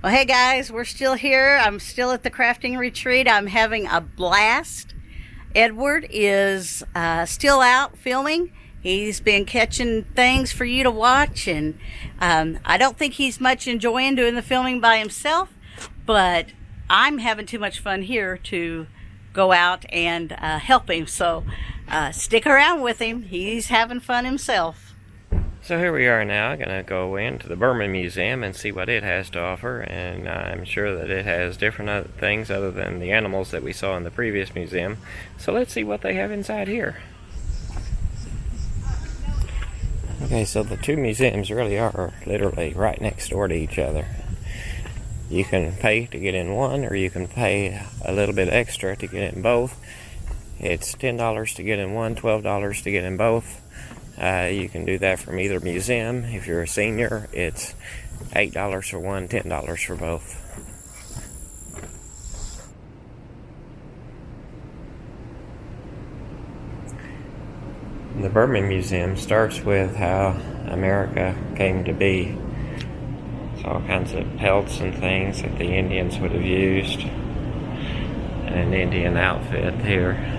Well, hey guys, we're still here. I'm still at the crafting retreat. I'm having a blast. Edward is still out filming. He's been catching things for you to watch, and I don't think he's much enjoying doing the filming by himself, but I'm having too much fun here to go out and help him. So stick around with him. He's having fun himself. So here we are now, going to go into the Berman Museum and see what it has to offer, and I'm sure that it has different things other than the animals that we saw in the previous museum. So let's see what they have inside here. Okay, so the two museums really are literally right next door to each other. You can pay to get in one, or you can pay a little bit extra to get in both. It's $10 to get in one, $12 to get in both. You can do that from either museum. If you're a senior, it's $8 for one, $10 for both. The Berman Museum starts with how America came to be. It's all kinds of pelts and things that the Indians would have used, and an Indian outfit here.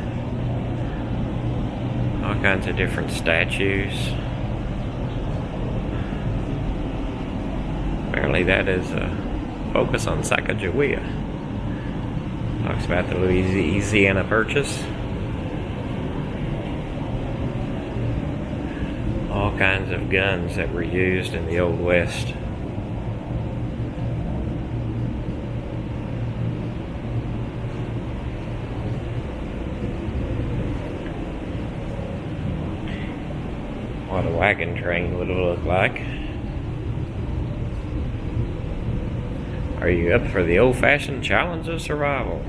All kinds of different statues. Apparently that is a focus on Sacagawea. Talks about the Louisiana Purchase. All kinds of guns that were used in the Old West. What a wagon train would look like. Are you up for the old-fashioned challenge of survival?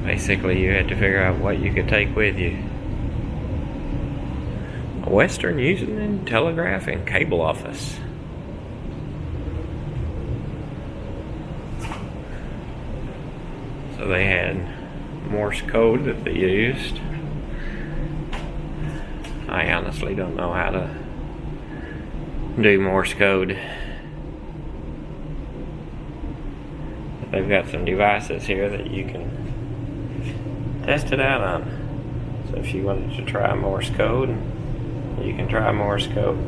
Basically, you had to figure out what you could take with you. A Western Union Telegraph and Cable Office. So they had Morse code that they used. I honestly don't know how to do Morse code. But they've got some devices here that you can test it out on. So if you wanted to try Morse code, you can try Morse code.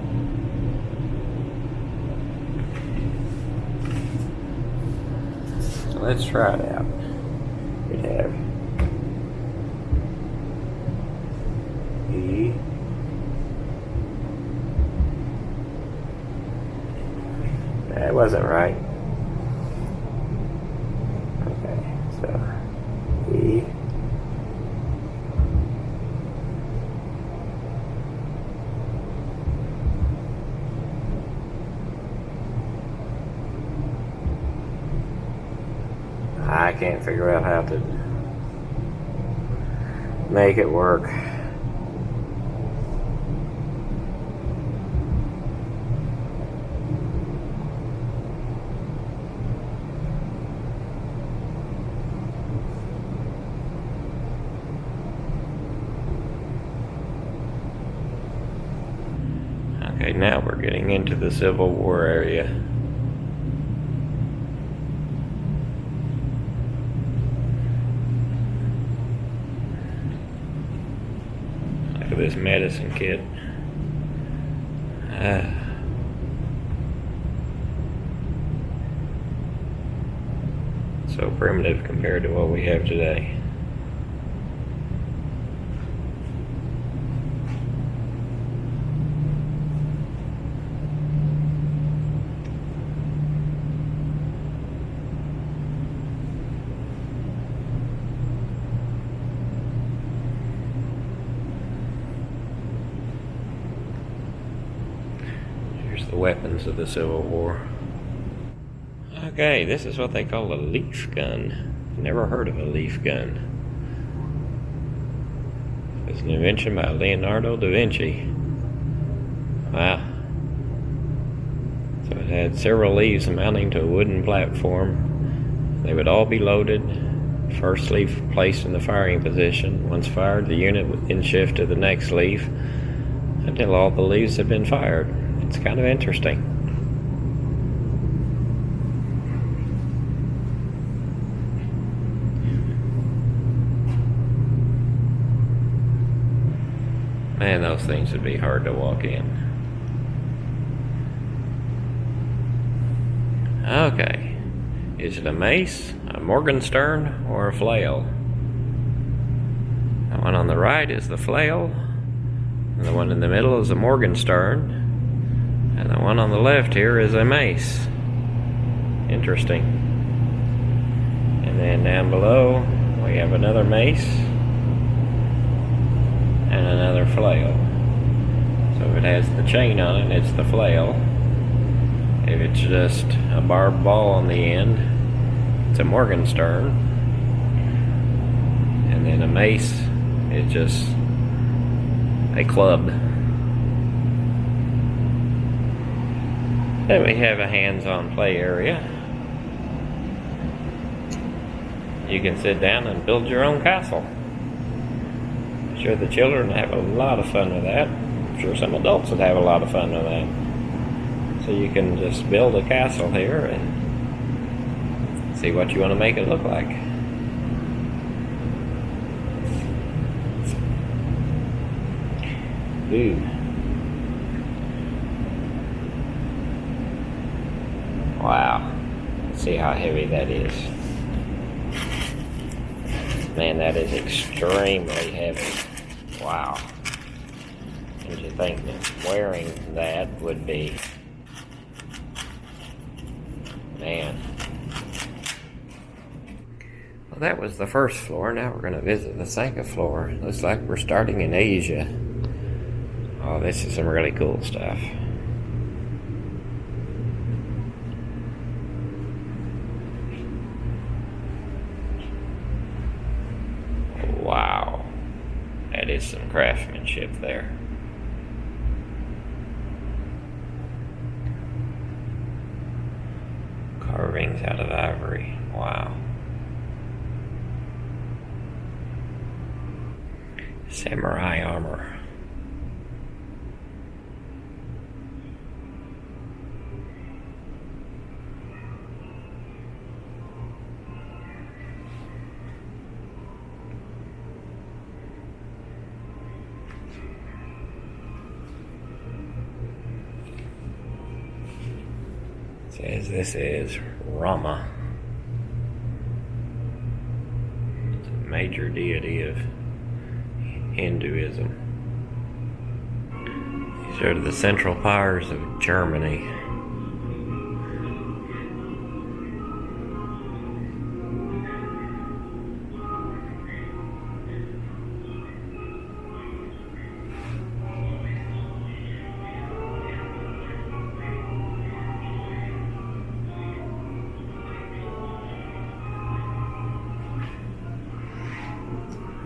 So let's try it out. We have E. That wasn't right. Okay, so E. I can't figure out how to make it work. Okay, now we're getting into the Civil War area. Look at this medicine kit. So primitive compared to what we have today. The weapons of the Civil War. Okay, this is what they call a leaf gun. Never heard of a leaf gun. It's an invention by Leonardo da Vinci. Wow. So it had several leaves mounting to a wooden platform. They would all be loaded. First leaf placed in the firing position. Once fired, the unit would then shift to the next leaf until all the leaves had been fired. It's kind of interesting. Man, those things would be hard to walk in. Okay. Is it a mace, a Morgenstern, or a flail? The one on the right is the flail, and the one in the middle is a Morgenstern, and the one on the left here is a mace. Interesting. And then down below we have another mace and another flail. So if it has the chain on it, it's the flail. If it's just a barbed ball on the end, it's a Morgenstern. And then a mace is just a club. Then we have a hands-on play area. You can sit down and build your own castle. I'm sure the children have a lot of fun with that. I'm sure some adults would have a lot of fun with that. So you can just build a castle here and see what you want to make it look like. Ooh. Wow. See how heavy that is. Man, that is extremely heavy. Wow. And you think that wearing that would be... Man. Well, that was the first floor. Now we're going to visit the second floor. Looks like we're starting in Asia. Oh, this is some really cool stuff. Wow. That is some craftsmanship there. Carvings out of ivory. Wow. Samurai armor. Says this is Rama. It's a major deity of Hinduism. These are the central powers of Germany.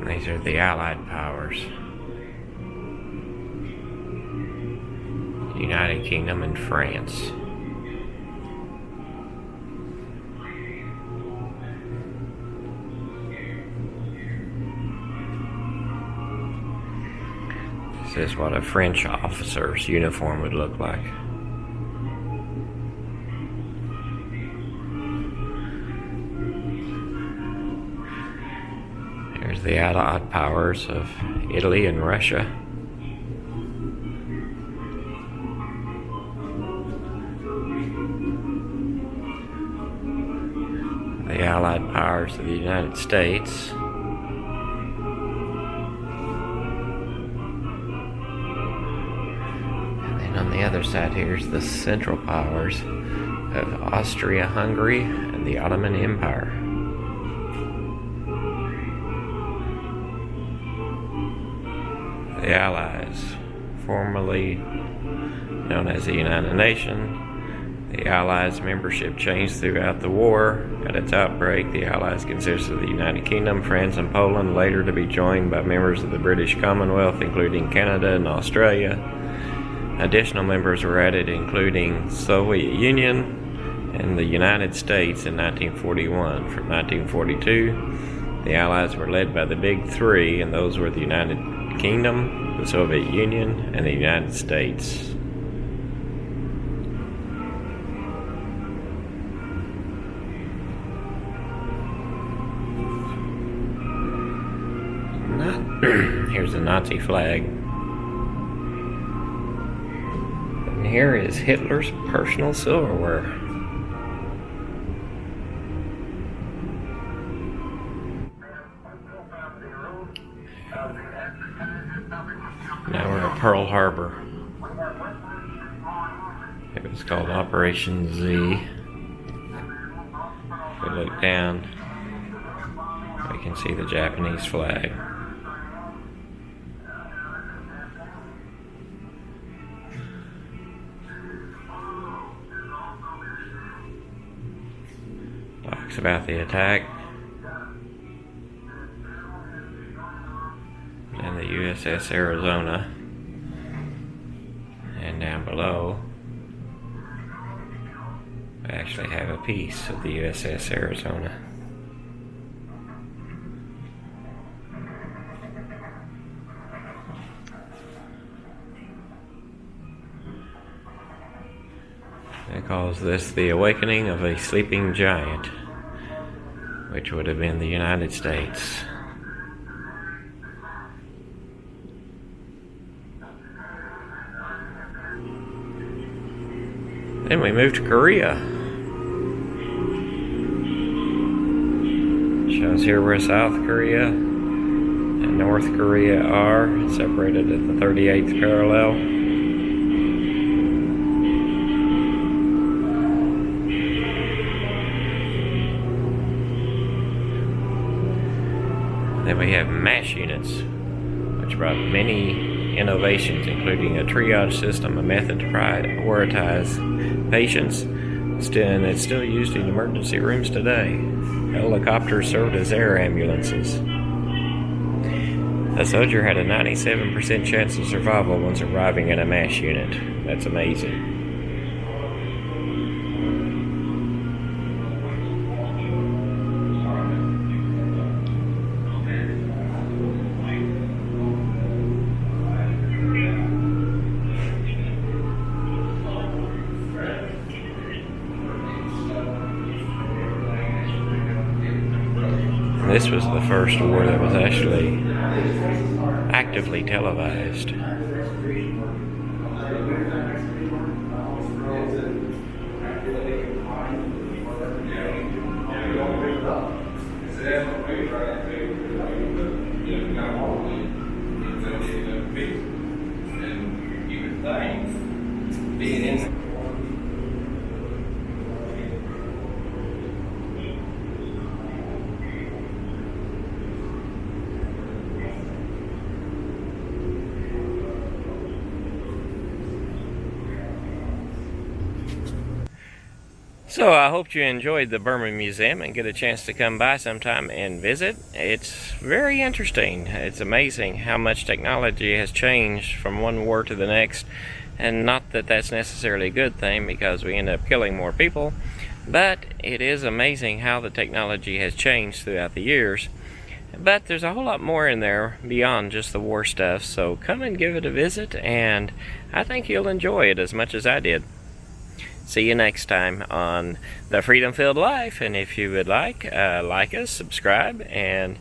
These are the Allied powers. The United Kingdom and France. This is what a French officer's uniform would look like. Here's the Allied powers of Italy and Russia. The Allied powers of the United States. And then on the other side here's the Central Powers of Austria-Hungary and the Ottoman Empire. The Allies, formerly known as the United Nations. The Allies' membership changed throughout the war. At its outbreak, the Allies consisted of the United Kingdom, France, and Poland, later to be joined by members of the British Commonwealth, including Canada and Australia. Additional members were added, including Soviet Union and the United States in 1941. From 1942, the Allies were led by the Big Three, and those were the United Kingdom, the Soviet Union, and the United States. Here's the Nazi flag. here is Hitler's personal silverware. Now we're at Pearl Harbor. It was called Operation Z. If we look down, we can see the Japanese flag. Talks about the attack and the USS Arizona, and down below we actually have a piece of the USS Arizona. It calls this the awakening of a sleeping giant, which would have been the United States. Then we moved to Korea. Shows here where South Korea and North Korea are, separated at the 38th parallel. Then we have MASH units, which brought many innovations, including a triage system, a method to prioritize patients, and it's still used in emergency rooms today. Helicopters served as air ambulances. A soldier had a 97% chance of survival once arriving at a MASH unit. That's amazing. This was the first war that was actually actively televised. So I hope you enjoyed the Berman Museum and get a chance to come by sometime and visit. It's very interesting. It's amazing how much technology has changed from one war to the next. And not that that's necessarily a good thing, because we end up killing more people. But it is amazing how the technology has changed throughout the years. But there's a whole lot more in there beyond just the war stuff. So come and give it a visit, and I think you'll enjoy it as much as I did. See you next time on The Freedom Filled Life, and if you would like us, subscribe, and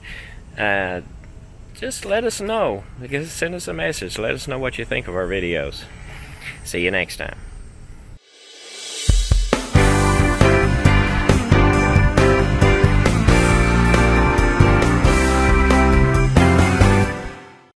just let us know. Send us a message. Let us know what you think of our videos. See you next time.